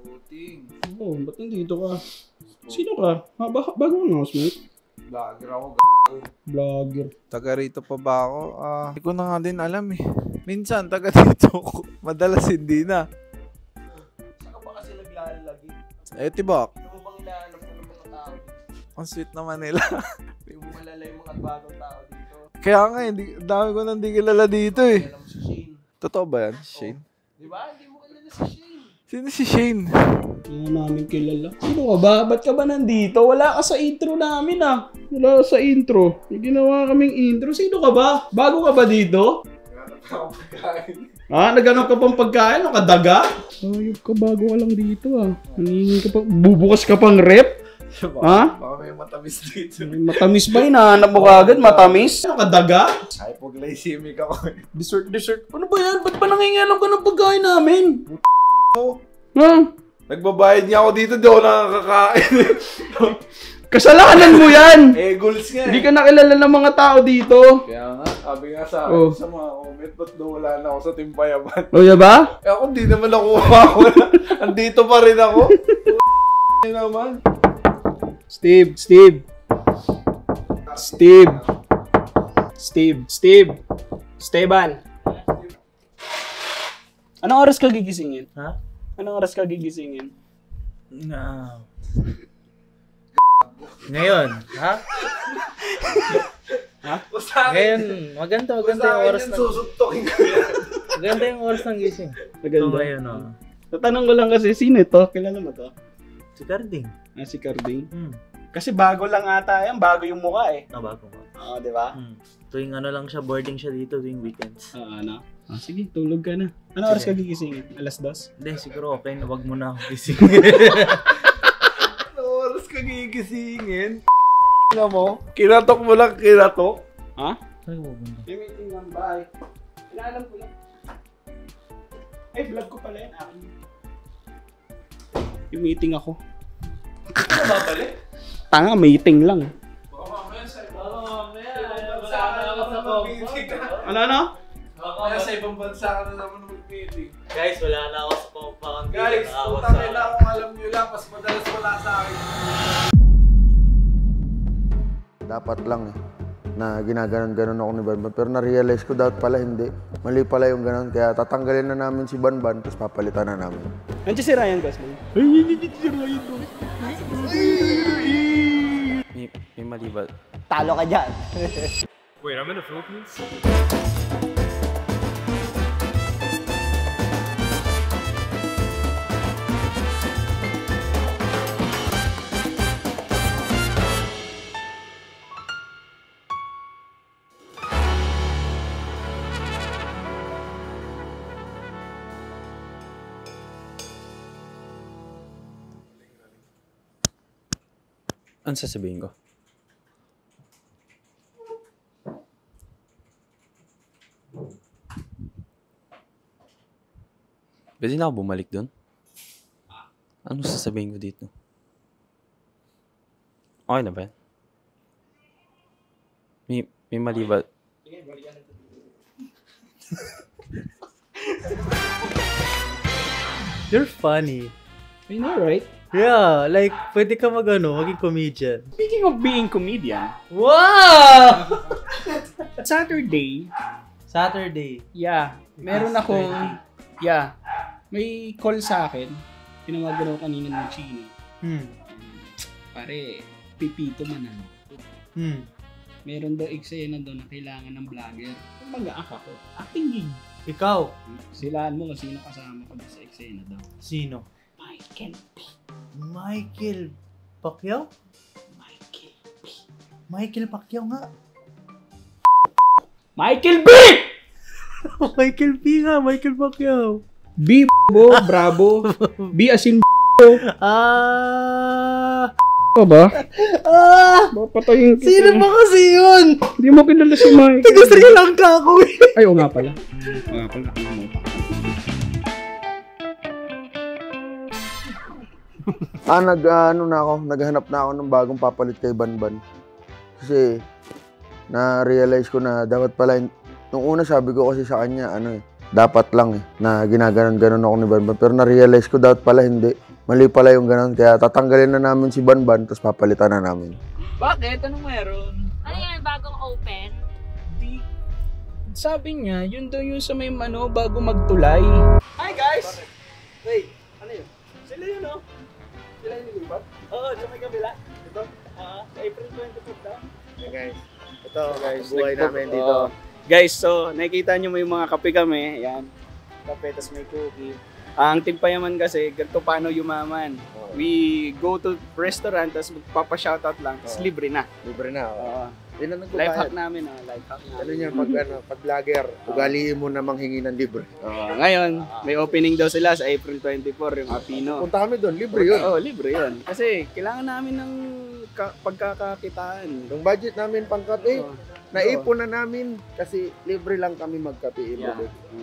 Puting. Oo, ba't nandito ka? Sino ka? Bago ang housemate? Vlogger ako, Vlogger. Taga rito pa ba ako? Hindi ko na nga din alam eh. Minsan, taga dito ako. Madalas hindi na. Saka ba kasi naglalagi? Tibak. Ano mo bang inaanap ko ng mga tao? Ang sweet naman nila. Hindi mo malala yung mga bagong tao dito. Kaya nga, dami ko nang di kilala dito eh. Alam mo si Shane. Totoo ba yan, Shane? Di ba? Hindi mo kilala si Shane. Sino si Shane? Hindi namin kilala. Sino ka ba? Ba't ka ba nandito? Wala ka sa intro namin ah. Wala ka sa intro. May ginawa kaming intro. Sino ka ba? Bago ka ba dito? Naghanap ako pagkain. Naghanap ka pang pagkain? Nakadaga? Ayop ka, bago ka lang dito ah. Naningin ka pa. Bubukas ka pang rep? Ha? Baka may matamis dito. May matamis ba? Hinahanap mo kagad? Matamis? Nakadaga? Hypoglycemic ako eh. Dessert. Ano ba yan? Ba't pa nangingialam ka ng pagkain namin? Ha? Nagbabayad niya ako dito, di ako nakakakain. Kasalanan mo yan! Goals nga Hindi ka nakilala ng mga tao dito. Kaya nga, sabi nga sa akin sa mga comment, ba't daw wala na ako sa Timpayaman? O, ba? Ako, hindi naman nakuha ako. Andito pa rin ako. Naman. Steve. Esteban. Anong oras ka gigisingin? Ha? Anong oras ka gigisingin? Ngayon, ha? Ha? Ngayon, maganda yung oras ng... Susuntokin ko yan. Maganda yung oras ng gising. Maganda. Ito ngayon, oh. Tatanong ko lang kasi, sino ito? Kilala mo to? Si Carding. Si Carding. Kasi bago lang ata yan, bago yung mukha eh. Bago mo. Oo, di ba? Tuwing ano lang siya, boarding siya dito tuwing weekends. Sige, tulog ka na. Anong oras ka gigisingin? 2:00? Hindi, siguro okay na, wag mo na ako gising. Anong oras ka gigisingin? Ano mo? Kinatok mo lang, kinatok? Ha? Ay, wag mo na. May meeting ng bahay. Inaalam ko lang. Ay, vlog ko pala yan. Akin. Yung meeting ako. Ano ba pala? Tanga, meeting lang. Baka mamaya sa ibang Ano? Mamaya sa ibang bansa ka na naman mag-meeting. Guys, wala na ako sa pangpang. Guys, putangin na kung alam nyo lang, mas madalas wala sa akin. Dapat lang na ginaganon-ganon ako ni Banban. Pero na-realize ko dapat pala hindi. Mali pala yung ganon. Kaya tatanggalin na namin si Banban, tapos papalitan na namin. Nandiyan si Ryan Gosling. Si Ryan May mali ba? Talo ka dyan. Wait, I'm in the Philippines? Ano sasabihin ko? Pwede na ako bumalik doon? Ano sasabihin ko dito? Okay na ba yan? May mali ba? You're funny. I know, right? Yeah, like, pwede ka maging comedian. Speaking of being comedian, Wow! Saturday, yeah, meron akong, may call sa akin. Tinawagan ako kanina ng Chino. Pare, pipito man ano. Meron daw eksena doon na kailangan ng vlogger. Mag-aak ako. Acting gig. Ikaw? Silaan mo kung sino kasama ko sa eksena daw. Sino? Michael P. Michael Pacquiao? Michael Pacquiao nga. Michael B! Michael P nga, Michael Pacquiao. B, bravo. B as in ka ba? Papatayin kita. Sino ba kasi yun? Hindi mo kilala si Michael. Taga Sri Lanka ako eh. Ay, oo nga pala. Naghanap na ako ng bagong papalit kay Banban. Kasi, na-realize ko na dapat pala, nung una sabi ko kasi sa kanya, Dapat lang na ginaganon-ganon ako ni Banban. Pero na-realize ko dapat pala hindi. Mali pala yung ganon. Kaya tatanggalin na namin si Banban, tapos papalitan na namin. Bakit? Anong meron? Ano yan, bagong open? Di. Sabi niya, yun daw yung sa may bago magtulay. Hi guys! Wait, ano yun? Sila yun, no? Sila yung lipat? Oo, sa may kabila. Ito? April 24 daw. Hey guys, ito guys, buhay namin dito. Guys, so nakikita nyo may mga kape kami. Yan. Kape, tas may cookie. Ang timpayaman kasi, ganito paano yumaman. We go to restaurant, tas magpapa-shoutout lang, tas libre na. Libre na. Oo. Yun ang Life hack nagbabayad. namin, life hack namin. Ano yan, pag vlogger, ugaliin mo na manghingi ng libre. Ngayon, may opening daw sila sa April 24, yung Apino. Punta kami doon, libre yun. Oo, libre yun. Kasi kailangan namin ng pagkakakitaan. Yung budget namin pang kape, Oo. naipon na namin kasi libre lang kami magkape.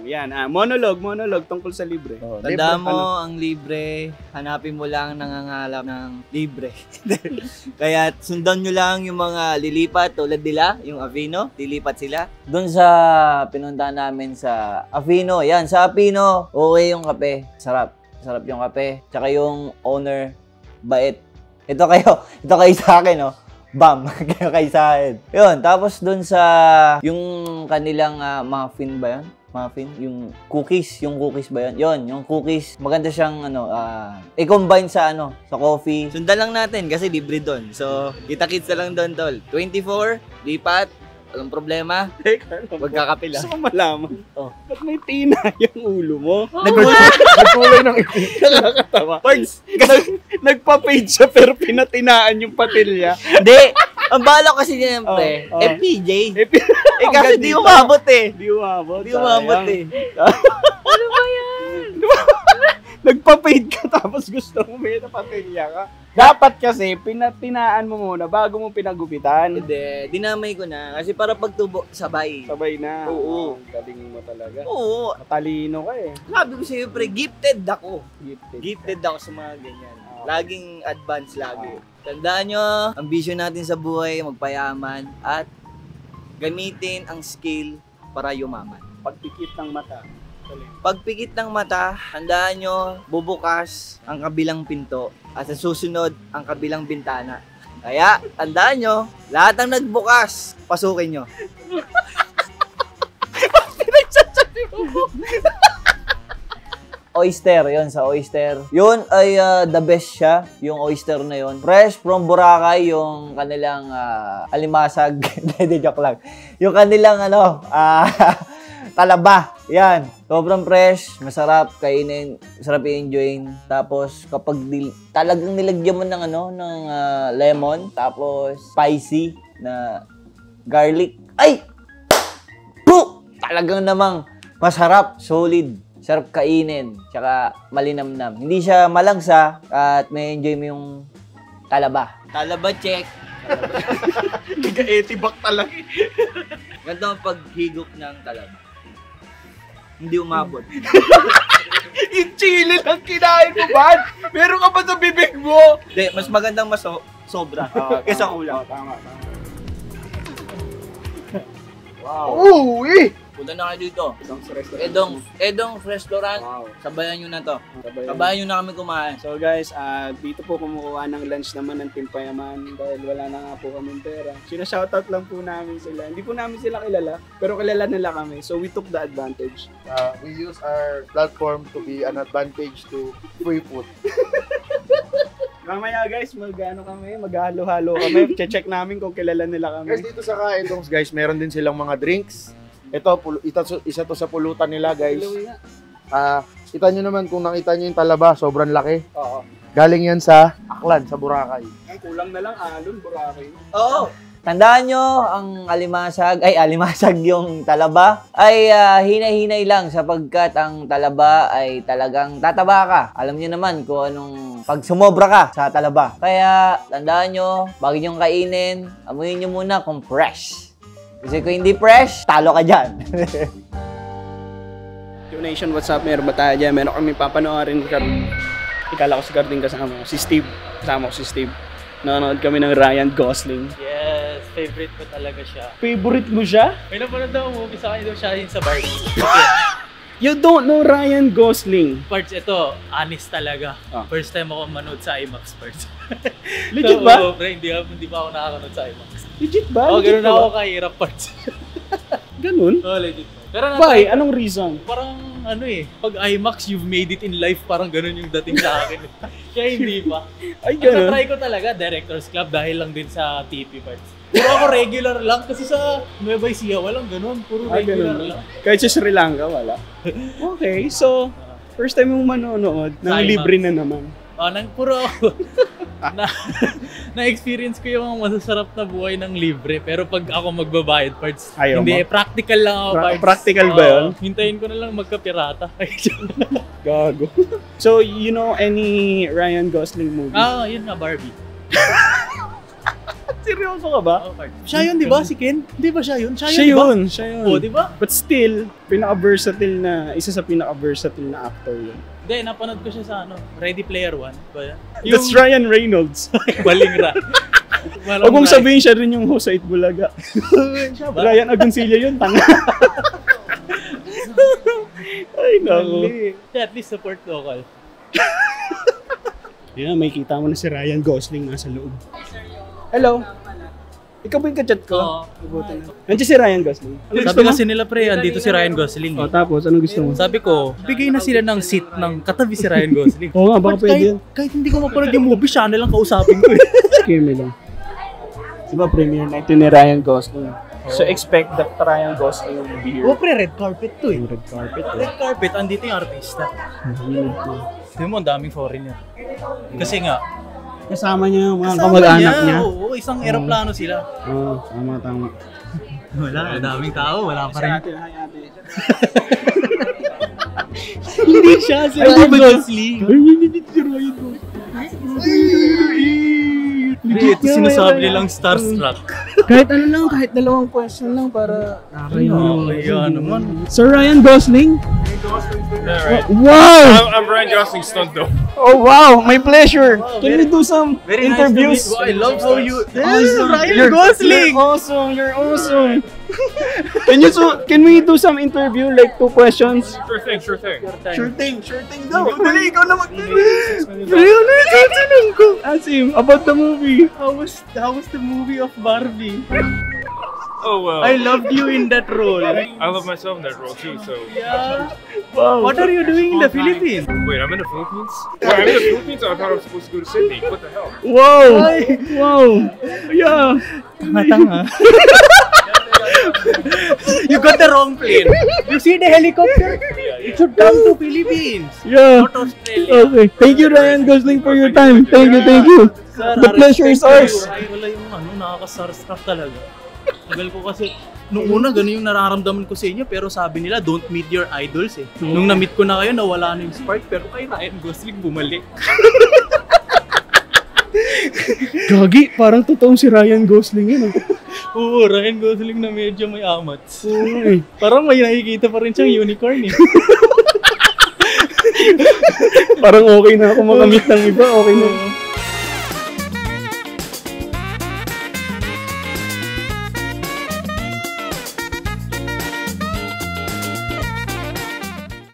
Yan, monologue tungkol sa libre. Tanda mo, ang libre, hanapin mo lang nangangalap ng libre. Kaya sundan nyo lang yung mga lilipat tulad nila, yung Avino, lilipat sila. Doon sa pinuntahan namin sa Avino, yan, sa Avino, okay yung kape, sarap. Sarap yung kape, tsaka yung owner, bait. Ito kayo sa akin, no? Bam, kayo sa akin. Yun, tapos dun sa, yung kanilang muffin ba yan? Muffin? Yung cookies ba yan? Yun, yung cookies, maganda siyang, i-combine sa, sa coffee. Sundan lang natin kasi libre dun. So, kita-kits na lang dun, tol. 24, lipat, walang problema. Magkakape lang. Gusto ko malaman. Oh. Ba't may tina yung ulo mo? Nagkulay ng itim. Nakakatawa. Pards, nagpa-page siya pero pinatinaan yung patilya. Hindi! Ang bala kasi siyempre, FPJ. Kasi di umabot eh. Di umabot. Di umabot eh. Ano ba yan? Nagpa-paid ka tapos gusto mo may patilya ka. Dapat kasi pinatinaan mo muna bago mo pinagupitan. Hindi, dinamay ko na. Kasi para pagtubo, sabay. Sabay na. Oo. Galing mo talaga. Oo. Matalino ka eh. Sabi ko siyempre, gifted ako. Gifted. Gifted ako sa mga ganyan. Laging advance lagi. Tandaan nyo, ambisyon natin sa buhay, magpayaman, at gamitin ang skill para yumaman. Pagpikit ng mata. Pagpikit ng mata, tandaan nyo, bubukas ang kabilang pinto at sa susunod ang kabilang bintana. Kaya, tandaan nyo, lahat ng nagbukas, pasukin nyo. Oyster, yon sa oyster. Yun ay the best siya, yung oyster na yon. Fresh from Boracay, yung kanilang alimasag. Hindi, joke lang. Yung kanilang talaba. Yan. Sobrang fresh, masarap kainin, masarap i-enjoyin. Tapos kapag talagang nilagyan mo ng ng lemon, tapos spicy na garlic. Ay! Puh! Talagang namang masarap, solid. Sarap kainin, tsaka malinamnam. Hindi siya malangsa at may enjoy mo yung talaba. Talaba check. Nag-etibak talaga. Ganda ang paghigop ng talaba. Hindi umabot. Yung chili lang kinain mo, man. Meron ka pa sa bibig mo. Hindi, mas magandang sobra kaysa kulang. Tama. Wow. Uy! Punta na kayo dito. Edong Edong Restaurant. Wow. Sabayan nyo na to. Sabayan nyo na kami kumain. So guys, dito po kumukuha ng lunch naman ng Team Payaman dahil wala na nga po kaming pera. Sina-shoutout lang po namin sila. Hindi po namin sila kilala, pero kilala nila kami. So we took the advantage. We use our platform to be an advantage to free food. Mamaya guys, maghalo-halo kami. Che-check namin kung kilala nila Guys, kami. dito sa Kaedongs, guys, meron din silang mga drinks. Ito, isa to sa pulutan nila, guys. Kita nyo naman kung nakita nyo yung talaba, sobrang laki. Oo. Galing yan sa Aklan, sa Boracay. Kulang na lang alon, Boracay. Oo. Tandaan nyo, ang alimasag yung talaba, ay hinay-hinay lang sapagkat ang talaba ay talagang tataba ka. Alam nyo naman kung anong pag sumobra ka sa talaba. Kaya, tandaan nyo, bago nyo kainin, amuyin nyo muna kung fresh. Kasi kung hindi fresh, talo ka dyan. Nation, what's up? Meron ba tayo dyan? Meron kami papanoorin. Ikala ko si Garding kasama ko. Si Steve. Kasama ko si Steve. Nanonood kami ng Ryan Gosling. Yes, favorite ko talaga siya. Favorite mo siya? May napanood daw movie sa akin daw siya sa Barbie. You don't know Ryan Gosling. Parts, ito, honest talaga. Ah. First time ako manood sa IMAX parts. Legit ba? Pre, hindi pa ako nakakanood sa IMAX. Legit ba? Ganun Legit ako ba? kahirap parts. Ganun? Legit. Pero Why? Anong reason? Parang pag IMAX, you've made it in life, parang ganun yung dating sa akin. Kaya hindi pa. Ay, ganun? Try ko talaga, Director's Club, dahil lang din sa TP parts. Puro ako regular lang, kasi sa Nueva Ecija, walang ganun. Puro regular lang. Kahit sa Sri Lanka, wala. Okay, so, first time mong manonood, Sa nang IMAX. libre na naman. Puro ako. Na-experience ko yung masasarap na buhay ng libre, pero pag ako magbabayad parts, Ayaw hindi, mo? practical lang ako parts. Practical ba yun? Hintayin ko na lang magkapirata. Gago. So, you know any Ryan Gosling movie? Yun nga, Barbie. Seryoso ka ba? Siya yun, di ba? Si Ken? Di ba siya yun? Siya yun. Di ba? But still, isa sa pinaka-versatile na actor yun. Hindi, napanood ko siya sa Ready Player One. Ba? That's Ryan Reynolds. Balingra. Huwag mong sabihin siya rin yung host sa Itbulaga. Siya ba? Ryan Agoncillo yun, tanga. Ay, naku. Siya, at least support local. Yeah, may kita mo na si Ryan Gosling nasa loob. Hello. Ikaw ba yung kachat ko? Oo. Nandiyan si Ryan Gosling. Sabi kasi nila pre, andito si Ryan Gosling. Oh, tapos, anong gusto mo? Sabi ko, bigay na sila ng seat ng katabi si Ryan Gosling. Oo nga, baka pwede yan. Kahit hindi ko mapanood yung movie, siya na lang kausapin ko eh. Kimi lang. Diba premiere night yun ni Ryan Gosling? So expect that Ryan Gosling will be here. Pre, red carpet to eh. Red carpet. Red carpet, andito yung artista. Tignan mo, ang daming foreigner. Kasi nga, Kasama niya yung mga kasama kamag-anak niya. Oo, isang eroplano sila. Oo, tama. Wala, daming tao, wala pa rin. Hi ate. Hindi siya, si Ryan Gosling. Hindi si Ryan Gosling. Ito sinasabi nilang starstruck. Kahit dalawang question lang para Kaya naman. Sir Ryan Gosling? Yeah, right. Wow! I'm Ryan Gosling's stunt though. Oh wow, my pleasure. Can we do some Very interviews? Nice to meet you. I love how you... Ryan Gosling! You're awesome. Can we do some interview, like 2 questions? Sure thing. Sure thing daw. Dali, ikaw na Ask him about the movie. How was the movie of Barbie? Oh well. I loved you in that role. I love myself in that role too. So Yeah. Wow. What are you doing in the Philippines? wait, I'm in the Philippines. Wait, I'm in the Philippines. I thought I was supposed to go to Sydney. What the hell? Wow. Wow. Yeah. Tanga-tanga. You got the wrong plane. You see the helicopter? It should come to Philippines. Yeah. Not Australia. Okay. Thank you, Ryan Gosling, for your time. Thank you. Sir, The pleasure is ours. Ay, wala yung nakaka-starstruck talaga. Tagal ko kasi, nung una gano'n yung nararamdaman ko sa inyo, pero sabi nila, don't meet your idols eh. Nung na-meet ko na kayo, nawala na yung spark, pero kay Ryan Gosling bumalik. Gagi, parang totoong si Ryan Gosling yun. Oo, Ryan Gosling na medyo may amats. Oo. Parang may nakikita pa rin siyang unicorn eh. Parang okay na ako makamit ng iba. Okay na.